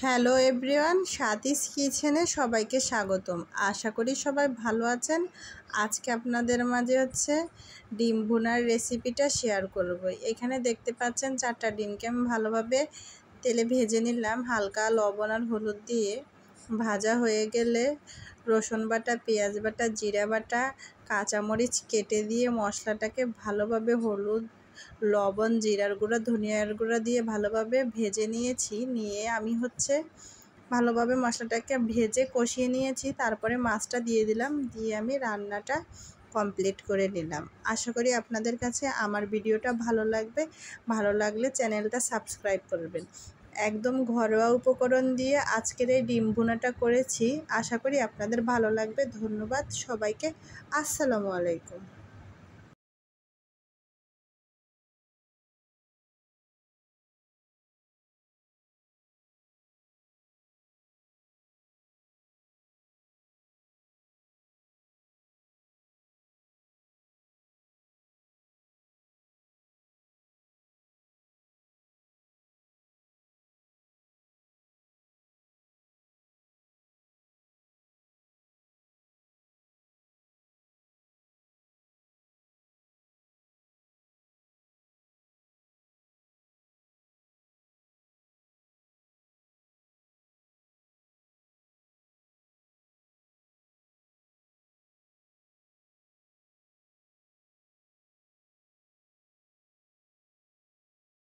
Hello everyone, Swati's কিচেনে সবাইকে স্বাগতম। আশা করি সবাই ভালো আছেন। আজকে আপনাদের মাঝে ডিম ভুনার রেসিপিটা শেয়ার করব। এখানে দেখতে পাচ্ছেন 4টা ডিমকে আমি ভালোভাবে তেলে ভেজে নিলাম হালকা লবণ আর হলুদ দিয়ে। ভাজা হয়ে গেলে রসুন বাটা, পেঁয়াজ বাটা, জিরা বাটা, কাঁচামরিচ কেটে দিয়ে মশলাটাকে ভালোভাবে হলুদ, লবণ, জিরার গুঁড়া, ধনিয়ার গুঁড়া দিয়ে ভালোভাবে ভেজে নিয়েছি। নিয়ে আমি ভালোভাবে মশলাটাকে ভেজে কষিয়ে নিয়েছি। তারপরে মাছটা দিয়ে দিলাম, দিয়ে আমি রান্নাটা কমপ্লিট করে নিলাম। আশা করি আপনাদের কাছে আমার ভিডিওটা ভালো লাগবে। ভালো লাগলে চ্যানেলটা সাবস্ক্রাইব করবেন। একদম ঘরোয়া উপকরণ দিয়ে আজকের এই ডিম ভুনাটা করেছি। আশা করি আপনাদের ভালো লাগবে। ধন্যবাদ সবাইকে। আসসালামু আলাইকুম।